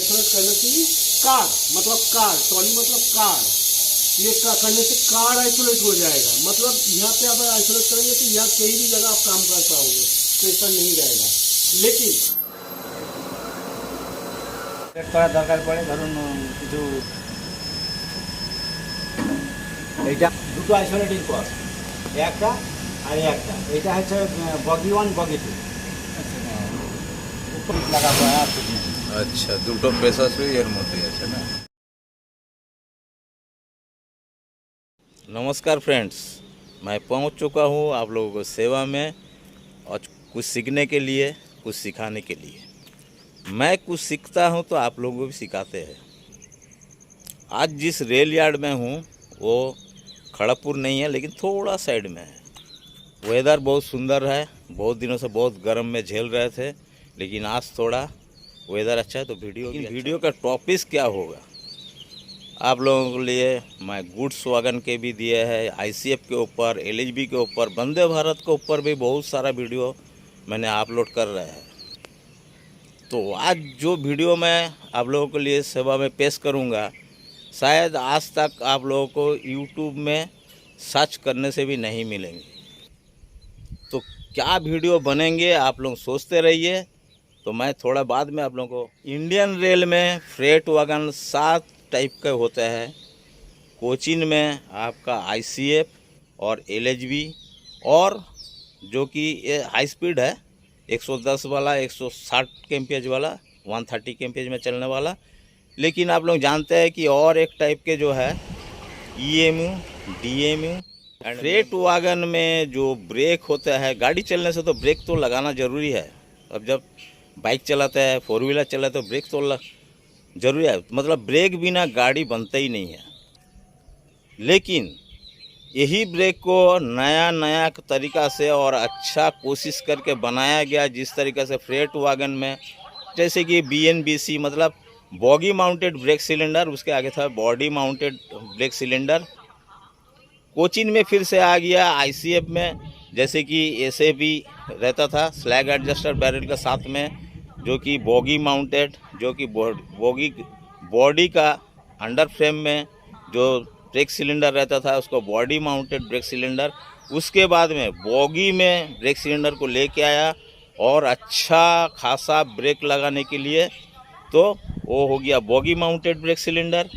Isolate करने से car मतलब कार, ट्रॉली मतलब कार, ये करने से कार आइसोलेट हो जाएगा। मतलब यहाँ पे आप आइसोलेट करेंगे तो यहाँ कहीं भी जगह आप काम कर पाओगे, प्रेशर नहीं रहेगा। लेकिन করা দরকার পড়ে, ধরুন কিছু এইটা দুটো আইসোলেটিং কস্ট, একটা আর একটা, এটা হচ্ছে বগি 1 বগি 2 উপর লাগা हुआ है। अच्छा, দুটো প্রেসার সুইচ এর মধ্যে আছে না। नमस्कार फ्रेंड्स, मैं पहुंच चुका हूं आप लोगों को सेवा में और कुछ सीखने के लिए, कुछ सिखाने के लिए। मैं कुछ सीखता हूं तो आप लोगों को भी सिखाते हैं। आज जिस रेल यार्ड में हूं वो खड़गपुर नहीं है, लेकिन थोड़ा साइड में है। वेदर बहुत सुंदर है, बहुत दिनों से बहुत गर्म में झेल रहे थे, लेकिन आज थोड़ा वेदर अच्छा है तो वीडियो का टॉपिक क्या होगा आप लोगों के लिए। मैं गुड्स वैगन के भी दिए हैं, आईसीएफ के ऊपर, एलएचबी के ऊपर, वंदे भारत के ऊपर भी बहुत सारा वीडियो मैंने अपलोड कर रहे हैं। तो आज जो वीडियो मैं आप लोगों के लिए सेवा में पेश करूंगा, शायद आज तक आप लोगों को यूट्यूब में सर्च करने से भी नहीं मिलेंगे। तो क्या वीडियो बनेंगे आप लोग सोचते रहिए। तो मैं थोड़ा बाद में आप लोगों को, इंडियन रेल में फ्रेट वैगन 7 टाइप के होते हैं। कोचिन में आपका आईसीएफ और एलएचबी, और जो कि ये हाई स्पीड है 110 वाला, 160 kmph वाला, 130 kmph में चलने वाला। लेकिन आप लोग जानते हैं कि और एक टाइप के जो है ईएमयू, डीएमयू। फ्रेट वैगन में जो ब्रेक होता है, गाड़ी चलने से तो ब्रेक तो लगाना ज़रूरी है। अब जब बाइक चलाते हैं, 4 व्हीलर चलाते तो ब्रेक तो ज़रूरी है, मतलब ब्रेक बिना गाड़ी बनता ही नहीं है। लेकिन यही ब्रेक को नया नया तरीका से और अच्छा कोशिश करके बनाया गया, जिस तरीके से फ्रेट वैगन में, जैसे कि बीएनबीसी मतलब बॉगी माउंटेड ब्रेक सिलेंडर, उसके आगे था body mounted brake cylinder. Cochin में फिर से आ गया आईसीएफ में, जैसे कि ऐसे भी रहता था स्लैग एडजस्टर बैरल के साथ में, जो कि बॉगी माउंटेड, जो कि बॉडी का अंडर फ्रेम में जो ब्रेक सिलेंडर रहता था उसको बॉडी माउंटेड ब्रेक सिलेंडर। उसके बाद में बॉगी में ब्रेक सिलेंडर को लेके आया और अच्छा खासा ब्रेक लगाने के लिए, तो वो हो गया bogie mounted brake cylinder.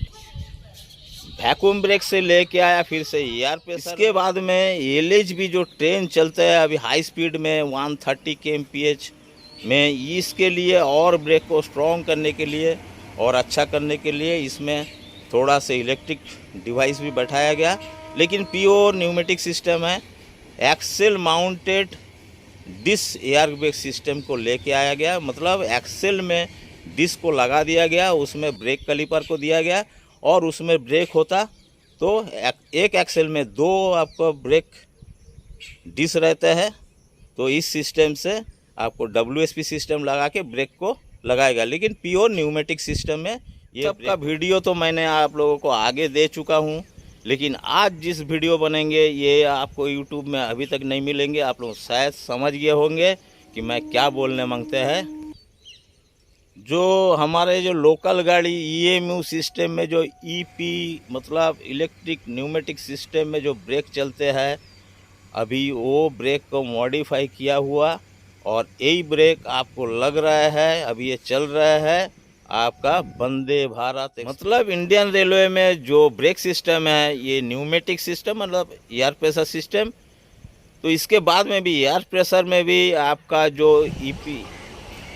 Vacuum brake से लेके आया फिर से एयर प्रेशर। इसके बाद में एलएचबी जो ट्रेन चलते हैं अभी हाई स्पीड में 130 kmph में, इसके लिए और ब्रेक को स्ट्रॉन्ग करने के लिए और अच्छा करने के लिए इसमें थोड़ा सा इलेक्ट्रिक डिवाइस भी बैठाया गया। लेकिन प्योर न्यूमेटिक सिस्टम है। Axle mounted disc air brake system को लेके आया गया, मतलब एक्सेल में डिस्क को लगा दिया गया, उसमें ब्रेक कैलिपर को दिया गया और उसमें ब्रेक होता तो एक एक्सेल में 2 आपको ब्रेक डिस्क रहते हैं। तो इस सिस्टम से आपको WSP सिस्टम लगा के ब्रेक को लगाएगा, लेकिन प्योर न्यूमेटिक सिस्टम में। ये सबका वीडियो तो मैंने आप लोगों को आगे दे चुका हूँ, लेकिन आज जिस वीडियो बनेंगे ये आपको यूट्यूब में अभी तक नहीं मिलेंगे। आप लोग शायद समझ गए होंगे कि मैं क्या बोलने मांगते हैं। जो हमारे जो लोकल गाड़ी ईएमयू सिस्टम में जो ईपी मतलब इलेक्ट्रिक न्यूमेटिक सिस्टम में जो ब्रेक चलते हैं, अभी वो ब्रेक को मॉडिफाई किया हुआ और यही ब्रेक आपको लग रहा है, अभी ये चल रहा है आपका वंदे भारत। मतलब इंडियन रेलवे में जो ब्रेक सिस्टम है ये न्यूमेटिक सिस्टम, मतलब एयर प्रेशर सिस्टम। तो इसके बाद में भी एयर प्रेशर में भी आपका जो ईपी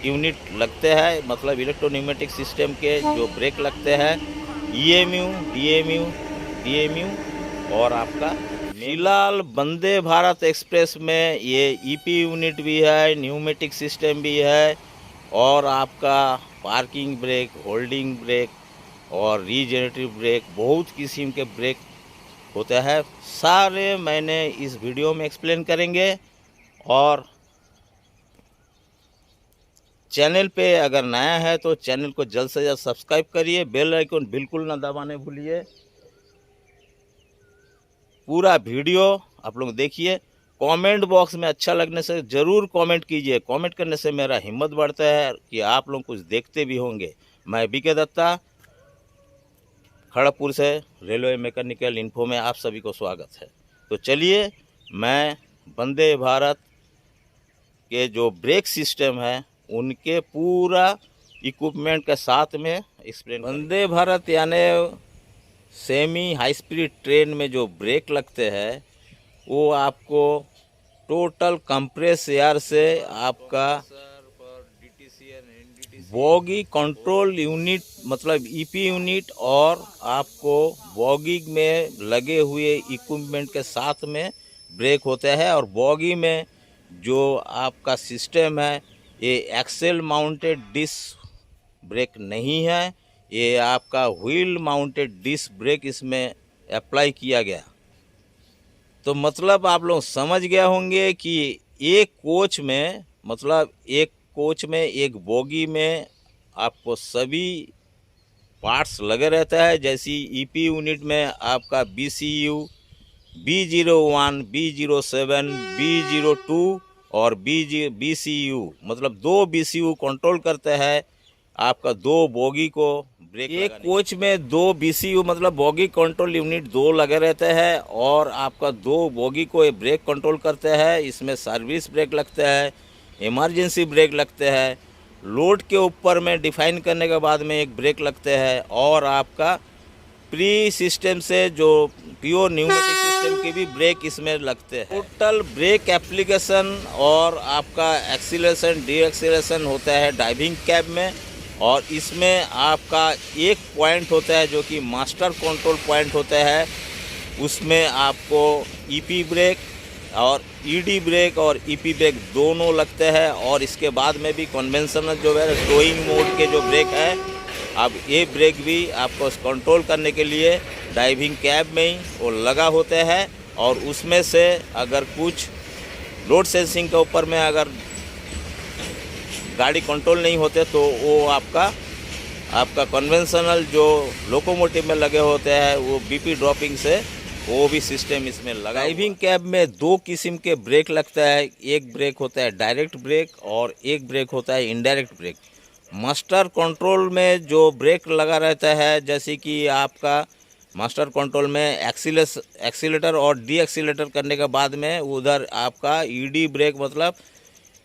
यूनिट लगते हैं, मतलब इलेक्ट्रोन्यूमेटिक सिस्टम के जो ब्रेक लगते हैं, ईएमयू, डीएमयू और आपका फिलहाल वंदे भारत एक्सप्रेस में ये ईपी यूनिट भी है, न्यूमेटिक सिस्टम भी है और आपका पार्किंग ब्रेक, होल्डिंग ब्रेक और रीजनरेटिव ब्रेक, बहुत किस्म के ब्रेक होते हैं। सारे मैंने इस वीडियो में एक्सप्लेन करेंगे। और चैनल पे अगर नया है तो चैनल को जल्द से जल्द सब्सक्राइब करिए, बेल आइकन बिल्कुल ना दबाने भूलिए। पूरा वीडियो आप लोग देखिए। कमेंट बॉक्स में अच्छा लगने से ज़रूर कमेंट कीजिए। कमेंट करने से मेरा हिम्मत बढ़ता है कि आप लोग कुछ देखते भी होंगे। मैं बीके दत्ता, खड़गपुर से रेलवे मैकेनिकल इन्फो में आप सभी को स्वागत है। तो चलिए मैं वंदे भारत के जो ब्रेक सिस्टम है उनके पूरा इक्विपमेंट के साथ में एक्सप्लेन। वंदे भारत यानी सेमी हाई स्पीड ट्रेन में जो ब्रेक लगते हैं वो आपको टोटल कंप्रेस एयर से आपका बॉगी कंट्रोल यूनिट मतलब ईपी यूनिट और आपको बॉगी में लगे हुए इक्विपमेंट के साथ में ब्रेक होते हैं। और बॉगी में जो आपका सिस्टम है ये एक्सेल माउंटेड डिस्क ब्रेक नहीं है, ये आपका व्हील माउंटेड डिस्क ब्रेक इसमें अप्लाई किया गया। तो मतलब आप लोग समझ गए होंगे कि एक कोच में मतलब एक कोच में एक बोगी में आपको सभी पार्ट्स लगे रहता है। जैसी ईपी यूनिट में आपका BCU B01, B07, B02 और BCU मतलब 2 BCU कंट्रोल करते हैं आपका 2 बोगी को ब्रेक। एक कोच में 2 BCU मतलब बोगी कंट्रोल यूनिट 2 लगे रहते हैं और आपका 2 बोगी को ब्रेक कंट्रोल करते हैं। इसमें सर्विस ब्रेक लगते हैं, इमरजेंसी ब्रेक लगते हैं, लोड के ऊपर में डिफाइन करने के बाद में एक ब्रेक लगते हैं और आपका प्री सिस्टम से जो प्योर न्यूमेटिक सिस्टम के भी ब्रेक इसमें लगते हैं। टोटल ब्रेक एप्लीकेशन और आपका एक्सीलरेशन डी एक्सीलरेशन होता है ड्राइविंग कैब में। और इसमें आपका एक पॉइंट होता है जो कि मास्टर कंट्रोल पॉइंट होता है, उसमें आपको ईपी ब्रेक और ईडी ब्रेक और ईपी ब्रेक दोनों लगते हैं। और इसके बाद में भी कन्वेंशनल जो है टोइंग मोड के जो ब्रेक है, अब ये ब्रेक भी आपको कंट्रोल करने के लिए ड्राइविंग कैब में ही वो लगा होते हैं। और उसमें से अगर कुछ रोड सेंसिंग के ऊपर में अगर गाड़ी कंट्रोल नहीं होते तो वो आपका कन्वेंशनल जो लोकोमोटिव में लगे होते हैं वो बीपी ड्रॉपिंग से वो भी सिस्टम इसमें लगा। ड्राइविंग कैब में 2 किस्म के ब्रेक लगता है, एक ब्रेक होता है डायरेक्ट ब्रेक और एक ब्रेक होता है इनडायरेक्ट ब्रेक। मास्टर कंट्रोल में जो ब्रेक लगा रहता है जैसे कि आपका मास्टर कंट्रोल में एक्सीलेटर और डी एक्सीलेटर करने के बाद में उधर आपका ईडी ब्रेक मतलब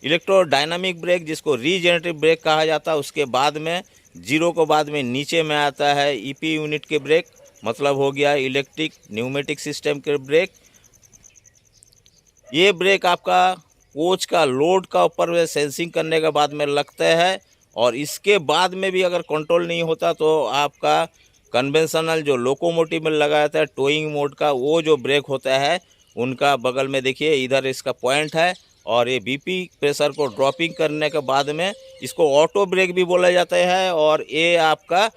इलेक्ट्रो डायनामिक ब्रेक जिसको रीजेनरेटिव ब्रेक कहा जाता है, उसके बाद में 0 को बाद में नीचे में आता है ईपी यूनिट के ब्रेक मतलब हो गया इलेक्ट्रिक न्यूमेटिक सिस्टम के ब्रेक। ये ब्रेक आपका कोच का लोड का ऊपर में सेंसिंग करने के बाद में लगता है। और इसके बाद में भी अगर कंट्रोल नहीं होता तो आपका कन्वेंशनल जो लोकोमोटिव में लगाया था टोइंग मोड का वो जो ब्रेक होता है उनका बगल में देखिए इधर इसका पॉइंट है। और ये बीपी प्रेशर को ड्रॉपिंग करने के बाद में इसको ऑटो ब्रेक भी बोला जाता है। और ये आपका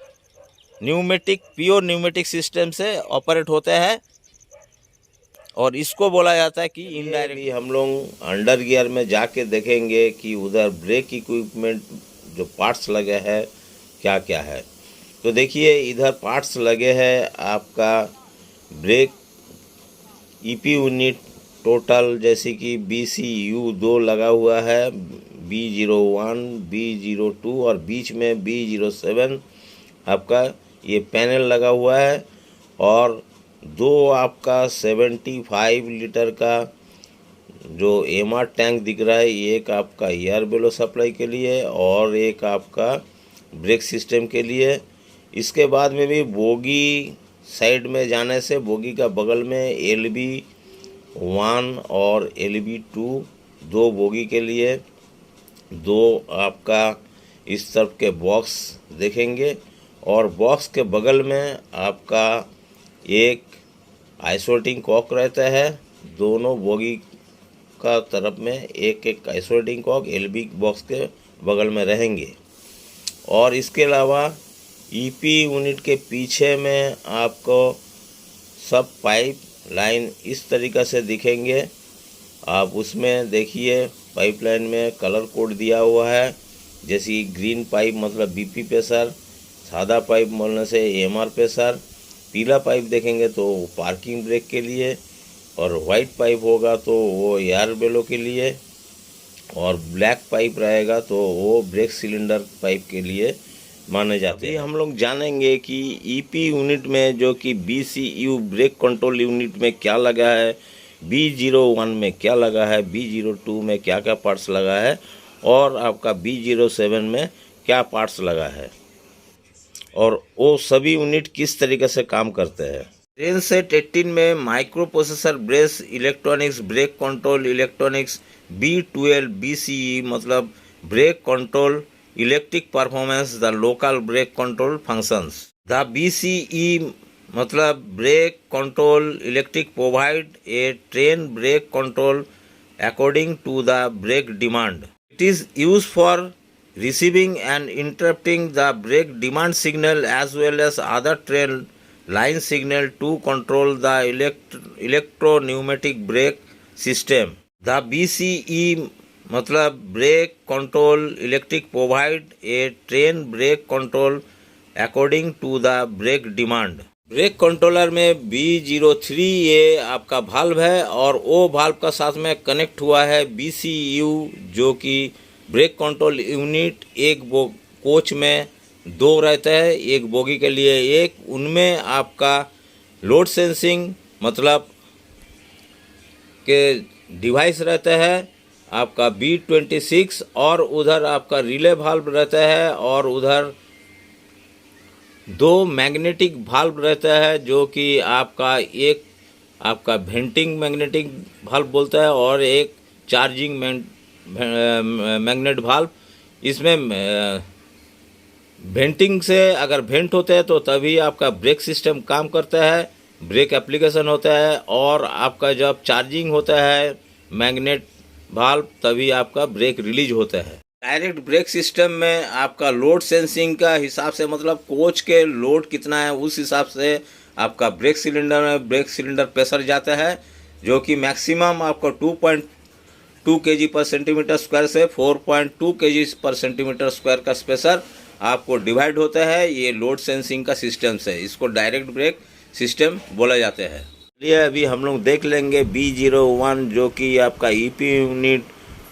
न्यूमेटिक प्योर न्यूमेटिक सिस्टम से ऑपरेट होता है और इसको बोला जाता है कि इनडायरेक्ट। हम लोग अंडर गियर में जाके देखेंगे कि उधर ब्रेक इक्विपमेंट जो पार्ट्स लगे हैं क्या क्या है। तो देखिए इधर पार्ट्स लगे हैं आपका ब्रेक ईपी यूनिट टोटल जैसे कि BCU 2 लगा हुआ है, B01, B02 और बीच में B07 आपका ये पैनल लगा हुआ है। और 2 आपका 75 लीटर का जो MR टैंक दिख रहा है, एक आपका एयर बेलो सप्लाई के लिए और एक आपका ब्रेक सिस्टम के लिए। इसके बाद में भी बोगी साइड में जाने से बोगी का बगल में LB1 और LB2 2 बोगी के लिए 2 आपका इस तरफ के बॉक्स देखेंगे। और बॉक्स के बगल में आपका एक आइसोलेटिंग कॉक रहता है, दोनों बोगी का तरफ में एक एक आइसोलेटिंग कॉक LB बॉक्स के बगल में रहेंगे। और इसके अलावा ईपी यूनिट के पीछे में आपको सब पाइप लाइन इस तरीक़े से दिखेंगे। आप उसमें देखिए पाइपलाइन में कलर कोड दिया हुआ है, जैसे ग्रीन पाइप मतलब बीपी प्रेशर, सादा पाइप बोलने से एमआर प्रेशर, पीला पाइप देखेंगे तो पार्किंग ब्रेक के लिए, और वाइट पाइप होगा तो वो एयर बेलो के लिए, और ब्लैक पाइप रहेगा तो वो ब्रेक सिलेंडर पाइप के लिए माने जाते हैं। हम लोग जानेंगे कि ईपी यूनिट में जो कि BCU ब्रेक कंट्रोल यूनिट में क्या लगा है, B01 में क्या लगा है, B02 में क्या क्या पार्ट्स लगा है और आपका B07 में क्या पार्ट्स लगा है और वो सभी यूनिट किस तरीके से काम करते हैं। ट्रेन सेट 18 में microprocessor brace electronics brake control electronics B12 BCE मतलब brake control electric performance the local brake control functions. The BCE मतलब brake control electric provide a train brake control according to the brake demand. It is use for receiving and interpreting the brake demand signal as well as other train line signal to control the electro-pneumatic brake system. The BCE मतलब brake control electric provide a train brake control according to the brake demand. Brake controller में B03 ये आपका valve है और वो valve का साथ में कनेक्ट हुआ है BCU जो कि ब्रेक कंट्रोल यूनिट। एक कोच में 2 रहता है, एक बोगी के लिए एक। उनमें आपका लोड सेंसिंग मतलब के डिवाइस रहता है आपका B26 और उधर आपका रिले वाल्व रहता है और उधर 2 मैग्नेटिक वाल्व रहता है जो कि आपका एक आपका वेंटिंग मैग्नेटिक वाल्व बोलता है और एक चार्जिंग मैग्नेट वाल्व। इसमें वेंटिंग से अगर वेंट होते हैं तो तभी आपका ब्रेक सिस्टम काम करता है, ब्रेक एप्लीकेशन होता है और आपका जब चार्जिंग होता है मैग्नेट वाल्व तभी आपका ब्रेक रिलीज होता है। डायरेक्ट ब्रेक सिस्टम में आपका लोड सेंसिंग का हिसाब से मतलब कोच के लोड कितना है उस हिसाब से आपका ब्रेक सिलेंडर में ब्रेक सिलेंडर प्रेशर जाता है जो कि मैक्सिमम आपको 2.2 kg पर सेंटीमीटर स्क्वायर से 4.2 kg पर सेंटीमीटर स्क्वायर का प्रेशर आपको डिवाइड होता है। ये लोड सेंसिंग का सिस्टम से इसको डायरेक्ट ब्रेक सिस्टम बोला जाता है। चलिए अभी हम लोग देख लेंगे B01 जो कि आपका EP यूनिट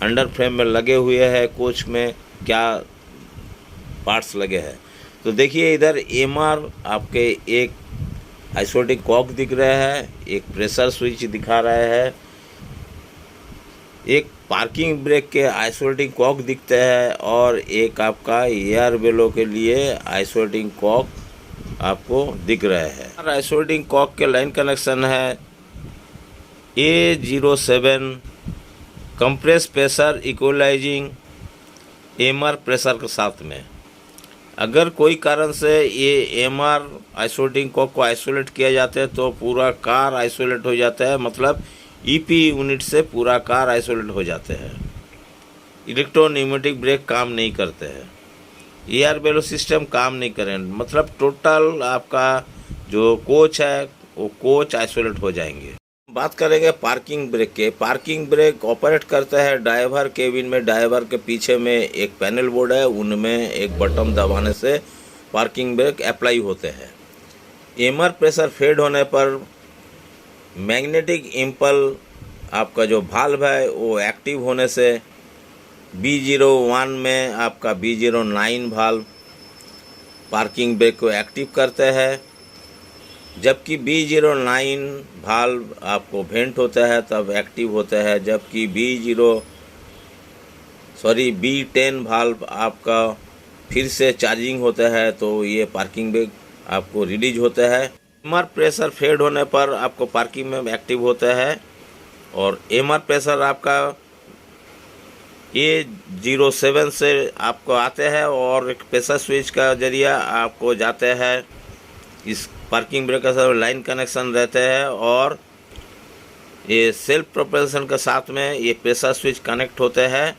अंडर फ्रेम में लगे हुए हैं, कोच में क्या पार्ट्स लगे हैं। तो देखिए इधर MR आपके एक आइसोलेटिंग कॉक दिख रहा है, एक प्रेशर स्विच दिखा रहा है, एक पार्किंग ब्रेक के आइसोलेटिंग कॉक दिखते हैं और एक आपका एयर बेलो के लिए आइसोलेटिंग कॉक आपको दिख रहा है। आइसोलेटिंग कॉक के लाइन कनेक्शन है A07 compress pressure equalising MR pressure के साथ में। अगर कोई कारण से ये MR आइसोलेटिंग कॉक को आइसोलेट किया जाता है तो पूरा कार आइसोलेट हो जाता है, मतलब EP यूनिट से पूरा कार आइसोलेट हो जाते हैं। इलेक्ट्रो-न्यूमेटिक ब्रेक काम नहीं करते हैं, एयर बेलो सिस्टम काम नहीं करें, मतलब टोटल आपका जो कोच है वो कोच आइसोलेट हो जाएंगे। बात करेंगे पार्किंग ब्रेक के। पार्किंग ब्रेक ऑपरेट करता है ड्राइवर केबिन में। ड्राइवर के पीछे में एक पैनल बोर्ड है, उनमें एक बटन दबाने से पार्किंग ब्रेक अप्लाई होते हैं। MR प्रेशर फेड होने पर मैग्नेटिक इम्पल आपका जो वाल्व है वो एक्टिव होने से B01 में आपका B09 वाल्व पार्किंग ब्रेक को एक्टिव करते हैं, जबकि B09 वाल्व आपको वेंट होता है तब एक्टिव होता है, जबकि B10 वाल्व आपका फिर से चार्जिंग होता है तो ये पार्किंग ब्रेक आपको रिलीज होता है। MR प्रेशर फेड होने पर आपको पार्किंग में एक्टिव होता है और MR प्रेशर आपका A07 से आपको आते हैं और एक प्रेशर स्विच का जरिया आपको जाते हैं। इस पार्किंग ब्रेक का सब लाइन कनेक्शन रहते हैं और ये सेल्फ प्रोपल्सन के साथ में ये प्रेशर स्विच कनेक्ट होते हैं,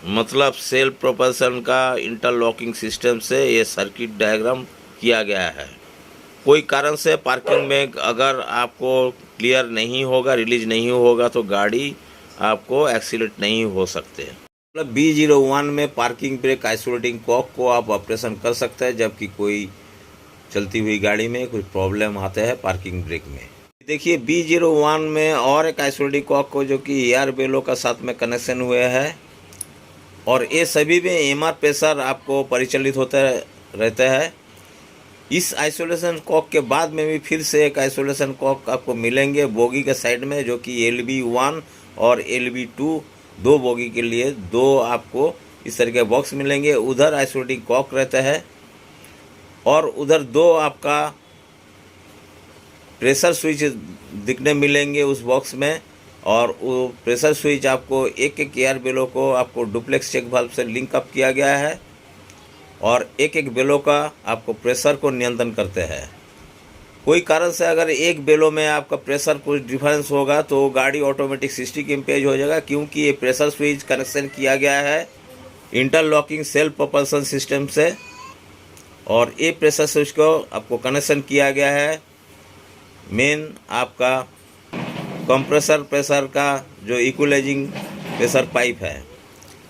मतलब सेल्फ प्रोपल्सन का इंटरलॉकिंग सिस्टम से ये सर्किट डायग्राम किया गया है। कोई कारण से पार्किंग में अगर आपको क्लियर नहीं होगा, रिलीज नहीं होगा तो गाड़ी आपको एक्सीलेट नहीं हो सकते। मतलब B01 में पार्किंग ब्रेक आइसोलेटिंग कॉक को आप ऑपरेशन कर सकते हैं, जबकि कोई चलती हुई गाड़ी में कुछ प्रॉब्लम आते हैं पार्किंग ब्रेक में। देखिए B01 में और एक आइसोलेटिंग कॉक को जो कि एयर बेलो का साथ में कनेक्शन हुए हैं और ये सभी में MR प्रेशर आपको परिचालित होता रहता है। इस आइसोलेशन कॉक के बाद में भी फिर से एक आइसोलेशन कॉक आपको मिलेंगे बोगी के साइड में, जो कि LB1 और LB2 दो बोगी के लिए दो आपको इस तरह के बॉक्स मिलेंगे। उधर आइसोलेटिंग कॉक रहता है और उधर दो आपका प्रेशर स्विच दिखने मिलेंगे उस बॉक्स में, और वो प्रेशर स्विच आपको एक एक एयर बेलो को आपको डुप्लेक्स चेक वाल्व से लिंक अप किया गया है और एक एक बेलो का आपको प्रेशर को नियंत्रण करते हैं। कोई कारण से अगर एक बेलो में आपका प्रेशर कुछ डिफरेंस होगा तो गाड़ी ऑटोमेटिक 60 एम्पेज हो जाएगा, क्योंकि ये प्रेशर स्विच कनेक्शन किया गया है इंटरलॉकिंग सेल्फ प्रोपल्सन सिस्टम से, और ये प्रेशर स्विच को आपको कनेक्शन किया गया है मेन आपका कंप्रेसर प्रेशर का जो इक्वलाइजिंग प्रेशर पाइप है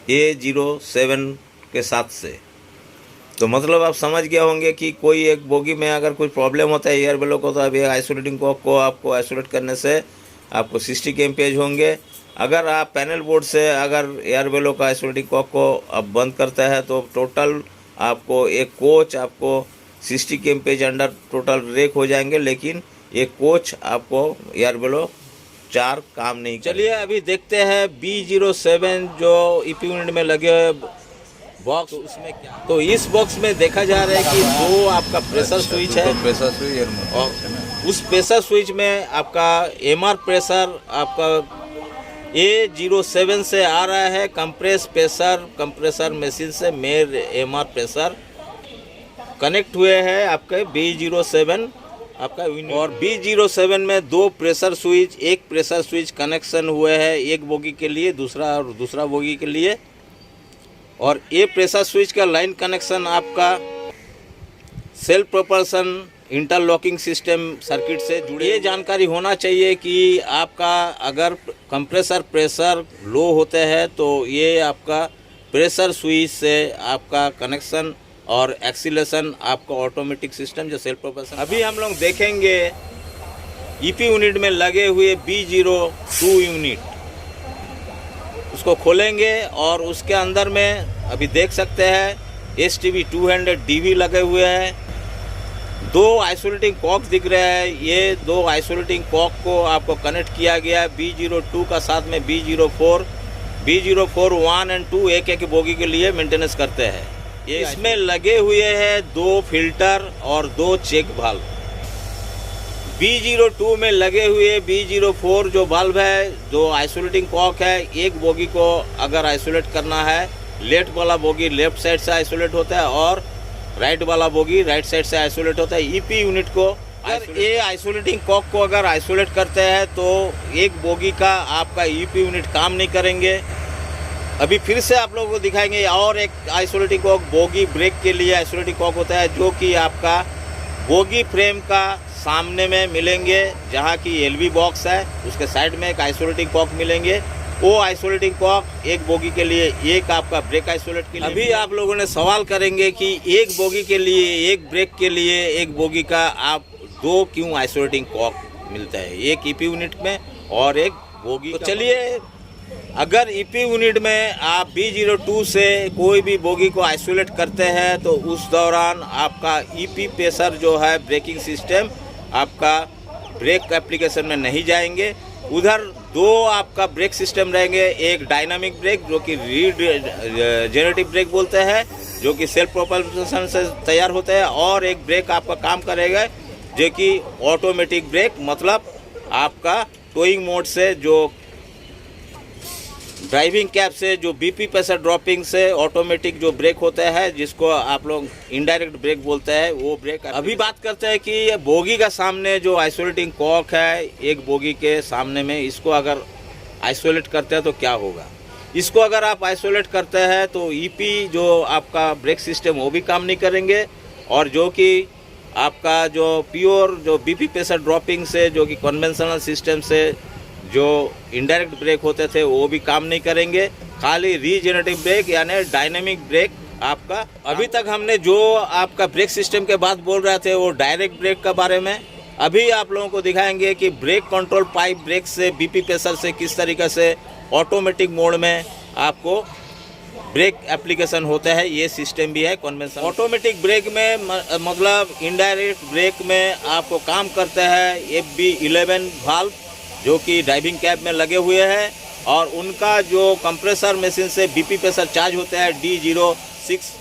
A07 के साथ से। तो मतलब आप समझ गए होंगे कि कोई एक बोगी में अगर कोई प्रॉब्लम होता है एयर बेलो को, तो अभी आइसोलेटिंग कॉक को आपको आइसोलेट करने से आपको 60 एम्पेज होंगे। अगर आप पैनल बोर्ड से अगर एयर बेलो का आइसोलेटिंग कॉक को आप बंद करते हैं तो टोटल आपको एक कोच आपको 60 एम्पेज अंडर टोटल ब्रेक हो जाएंगे, लेकिन ये कोच आपको एयर बेलो 4 काम नहीं। चलिए अभी देखते हैं B07 जो EP यूनिट में लगे बॉक्स, उसमें क्या। तो इस बॉक्स में देखा जा रहा है कि दो आपका प्रेशर स्विच है, प्रेशर स्विच और उस प्रेशर स्विच में आपका MR प्रेशर आपका A07 से आ रहा है, कंप्रेसर मशीन से मेर MR प्रेशर कनेक्ट हुए हैं आपके B07 आपका यूनिट। और B07 में दो प्रेशर स्विच, एक प्रेशर स्विच कनेक्शन हुए हैं एक बोगी के लिए, दूसरा बोगी के लिए, और ये प्रेशर स्विच का लाइन कनेक्शन आपका self propulsion interlocking system circuit से जुड़े। ये जानकारी होना चाहिए कि आपका अगर कंप्रेसर प्रेशर लो होते हैं तो ये आपका प्रेशर स्विच से आपका कनेक्शन और एक्सीलेशन आपका ऑटोमेटिक सिस्टम जो सेल्फ प्रोपल्सन। अभी हम लोग देखेंगे EP यूनिट में लगे हुए B02 यूनिट, उसको खोलेंगे और उसके अंदर में अभी देख सकते हैं STB 200DV लगे हुए हैं। दो आइसोलेटिंग कॉक दिख रहे हैं, ये दो आइसोलेटिंग कॉक को आपको कनेक्ट किया गया है B02 का साथ में B04 1 और 2 एक एक बोगी के लिए मेंटेनेंस करते हैं। ये इसमें लगे हुए हैं दो फिल्टर और दो चेक वाल्व। B02 में लगे हुए B04 जो वाल्व है, जो आइसोलेटिंग कॉक है, एक बोगी को अगर आइसोलेट करना है, लेफ्ट वाला बोगी लेफ्ट साइड से आइसोलेट होता है और राइट वाला बोगी राइट साइड से आइसोलेट होता है। EP यूनिट को अगर ये आइसोलेटिंग कॉक को अगर आइसोलेट करते हैं तो एक बोगी का आपका EP यूनिट काम नहीं करेंगे। अभी फिर से आप लोगों को दिखाएंगे और एक आइसोलेटिंग कॉक बोगी ब्रेक के लिए आइसोलेटिंग कॉक होता है, जो कि आपका बोगी फ्रेम का सामने में मिलेंगे, जहाँ की LB बॉक्स है उसके साइड में एक आइसोलेटिंग कॉक मिलेंगे। वो आइसोलेटिंग कॉक एक बोगी के लिए, एक आपका ब्रेक आइसोलेट के लिए। अभी आप लोगों ने सवाल करेंगे कि एक बोगी के लिए, एक ब्रेक के लिए, एक बोगी का आप दो क्यों आइसोलेटिंग कॉक मिलता है, एक EP यूनिट में और एक बोगी। तो चलिए, अगर EP यूनिट में आप B02 से कोई भी बोगी को आइसोलेट करते हैं तो उस दौरान आपका EP प्रेशर जो है ब्रेकिंग सिस्टम आपका ब्रेक एप्लीकेशन में नहीं जाएंगे। उधर दो आपका ब्रेक सिस्टम रहेंगे, एक डायनामिक ब्रेक जो कि रीजेनरेटिव ब्रेक बोलते हैं, जो कि सेल्फ प्रोपल्सन से तैयार होता है, और एक ब्रेक आपका काम करेगा जो कि ऑटोमेटिक ब्रेक, मतलब आपका टोइंग मोड से, जो ड्राइविंग कैप से, जो BP प्रेशर ड्रॉपिंग से ऑटोमेटिक जो ब्रेक होता है, जिसको आप लोग इनडायरेक्ट ब्रेक बोलते हैं, वो ब्रेक। अभी बात करते हैं कि बोगी का सामने जो आइसोलेटिंग कॉक है, एक बोगी के सामने में, इसको अगर आइसोलेट करते हैं तो क्या होगा। इसको अगर आप आइसोलेट करते हैं तो EP जो आपका ब्रेक सिस्टम वो भी काम नहीं करेंगे, और जो कि आपका जो प्योर जो BP प्रेशर ड्रॉपिंग से, जो कि कन्वेंशनल सिस्टम से जो इनडायरेक्ट ब्रेक होते थे वो भी काम नहीं करेंगे। खाली रीजेनरेटिव ब्रेक यानी डायनेमिक ब्रेक आपका। अभी तक हमने जो आपका ब्रेक सिस्टम के बात बोल रहे थे वो डायरेक्ट ब्रेक के बारे में। अभी आप लोगों को दिखाएंगे कि ब्रेक कंट्रोल पाइप ब्रेक से BP प्रेशर से किस तरीके से ऑटोमेटिक मोड में आपको ब्रेक एप्लीकेशन होता है, ये सिस्टम भी है कन्वेंशनल। ऑटोमेटिक ब्रेक में मतलब इनडायरेक्ट ब्रेक में आपको काम करता है FB11 वाल्व, जो कि ड्राइविंग कैब में लगे हुए हैं, और उनका जो कंप्रेसर मशीन से BP प्रेशर चार्ज होता है D06।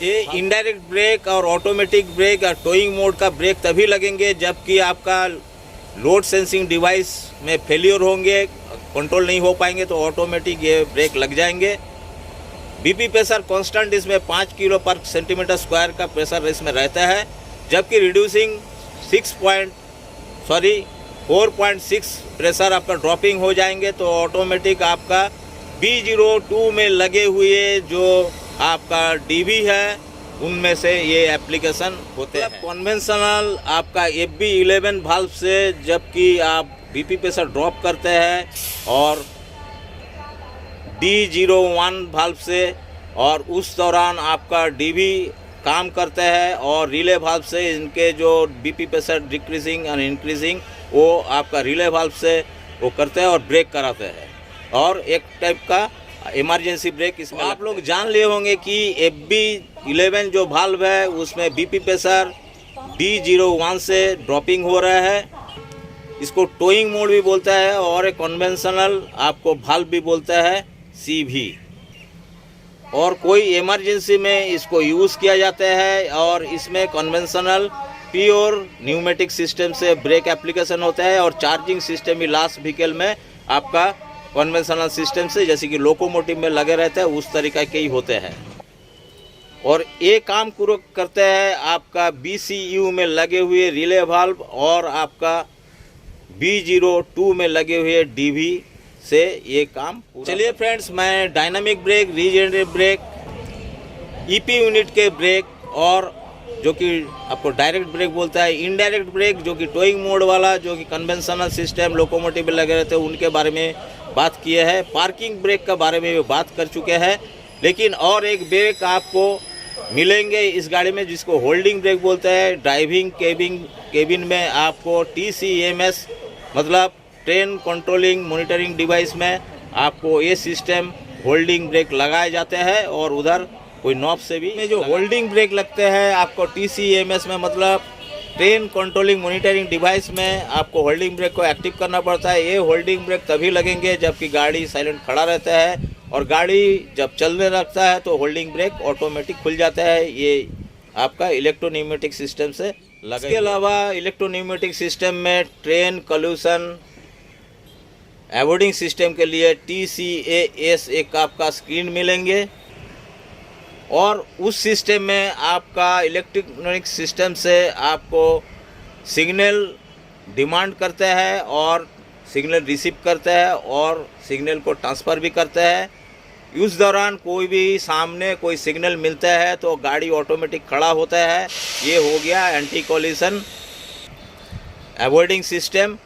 ये इनडायरेक्ट ब्रेक और ऑटोमेटिक ब्रेक और टोइंग मोड का ब्रेक तभी लगेंगे जबकि आपका लोड सेंसिंग डिवाइस में फेलियर होंगे, कंट्रोल नहीं हो पाएंगे, तो ऑटोमेटिक ये ब्रेक लग जाएंगे। BP प्रेशर कांस्टेंट इसमें 5 किलो पर सेंटीमीटर स्क्वायर का प्रेशर इसमें रहता है, जबकि रिड्यूसिंग 4.6 प्रेशर आपका ड्रॉपिंग हो जाएंगे, तो ऑटोमेटिक आपका B02 में लगे हुए जो आपका DB है उनमें से ये एप्लीकेशन होते हैं। कन्वेंशनल आपका FB11 वाल्व से जबकि आप BP प्रेशर ड्रॉप करते हैं और D01 वाल्व से, और उस दौरान आपका DB काम करता है, और रिले वाल्व से इनके जो BP प्रेशर डिक्रीजिंग और इंक्रीजिंग वो आपका रिले वाल्व से वो करते हैं और ब्रेक कराते हैं, और एक टाइप का इमरजेंसी ब्रेक इसमें। आप लोग जान लिए होंगे कि FB11 जो वाल्व है उसमें BP प्रेशर D01 से ड्रॉपिंग हो रहा है, इसको टोइंग मोड भी बोलता है, और एक कन्वेंशनल आपको वाल्व भी बोलता है CV, और कोई इमरजेंसी में इसको यूज़ किया जाता है, और इसमें कन्वेंशनल प्योर न्यूमेटिक सिस्टम से ब्रेक एप्लीकेशन होता है, और चार्जिंग सिस्टम भी लास्ट व्हीकल में आपका कन्वेंशनल सिस्टम से जैसे कि लोकोमोटिव में लगे रहते हैं उस तरीका के ही होते हैं। और ये काम करते हैं आपका BCU में लगे हुए रिले वाल्व और आपका B02 में लगे हुए DB से ये काम। चलिए फ्रेंड्स, मैं dynamic brake, regenerative brake, EP unit के ब्रेक, और जो कि आपको डायरेक्ट ब्रेक बोलता है, इनडायरेक्ट ब्रेक जो कि टोइंग मोड वाला, जो कि कन्वेंशनल सिस्टम लोकोमोटिव में लगे रहते हैं उनके बारे में बात किए हैं। पार्किंग ब्रेक के बारे में भी बात कर चुके हैं, लेकिन और एक ब्रेक आपको मिलेंगे इस गाड़ी में जिसको होल्डिंग ब्रेक बोलते हैं। ड्राइविंग केबिन में आपको TCMS मतलब ट्रेन कंट्रोलिंग मॉनिटरिंग डिवाइस में आपको ये सिस्टम होल्डिंग ब्रेक लगाए जाते हैं, और उधर कोई नॉब से भी जो होल्डिंग ब्रेक लगते हैं आपको TCMS में मतलब ट्रेन कंट्रोलिंग मॉनिटरिंग डिवाइस में आपको होल्डिंग ब्रेक को एक्टिव करना पड़ता है। ये होल्डिंग ब्रेक तभी लगेंगे जबकि गाड़ी साइलेंट खड़ा रहता है, और गाड़ी जब चलने लगता है तो होल्डिंग ब्रेक ऑटोमेटिक खुल जाता है। ये आपका इलेक्ट्रोन्यूमेटिक सिस्टम से लगा। इसके अलावा इलेक्ट्रोन्यूमेटिक सिस्टम में ट्रेन कॉल्यूशन अवॉइडिंग सिस्टम के लिए TCAS एक आपका स्क्रीन मिलेंगे, और उस सिस्टम में आपका इलेक्ट्रॉनिक सिस्टम से आपको सिग्नल डिमांड करता है और सिग्नल रिसीव करता है और सिग्नल को ट्रांसफ़र भी करता है। उस दौरान कोई भी सामने कोई सिग्नल मिलता है तो गाड़ी ऑटोमेटिक खड़ा होता है। ये हो गया एंटी कॉलिशन अवॉइडिंग सिस्टम।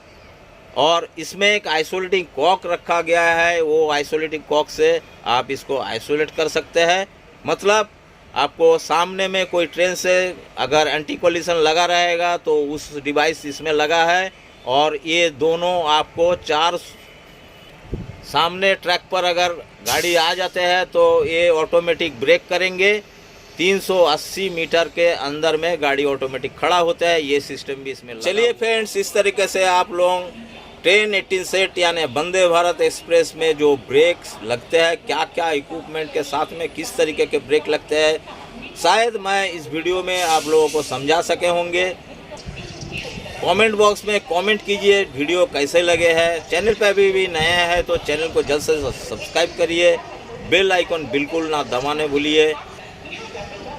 और इसमें एक आइसोलेटिंग कॉक रखा गया है, वो आइसोलेटिंग कॉक से आप इसको आइसोलेट कर सकते हैं। मतलब आपको सामने में कोई ट्रेन से अगर एंटी कॉलिशन लगा रहेगा तो उस डिवाइस इसमें लगा है, और ये दोनों आपको चार सामने ट्रैक पर अगर गाड़ी आ जाते हैं तो ये ऑटोमेटिक ब्रेक करेंगे। 380 मीटर के अंदर में गाड़ी ऑटोमेटिक खड़ा होता है। ये सिस्टम भी इसमें लगा। चलिए फ्रेंड्स, इस तरीके से आप लोग ट्रेन 18 सेट यानी वंदे भारत एक्सप्रेस में जो ब्रेक्स लगते हैं, क्या क्या इक्विपमेंट के साथ में किस तरीके के ब्रेक लगते हैं, शायद मैं इस वीडियो में आप लोगों को समझा सके होंगे। कमेंट बॉक्स में कमेंट कीजिए वीडियो कैसे लगे हैं। चैनल पर भी नया है तो चैनल को जल्द से जल्द सब्सक्राइब करिए, बेल आइकन बिल्कुल ना दबाने भूलिए।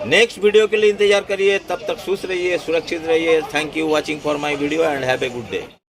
नेक्स्ट वीडियो के लिए इंतजार करिए, तब तक खुश रहिए, सुरक्षित रहिए। Thank you watching for my video and have a good day.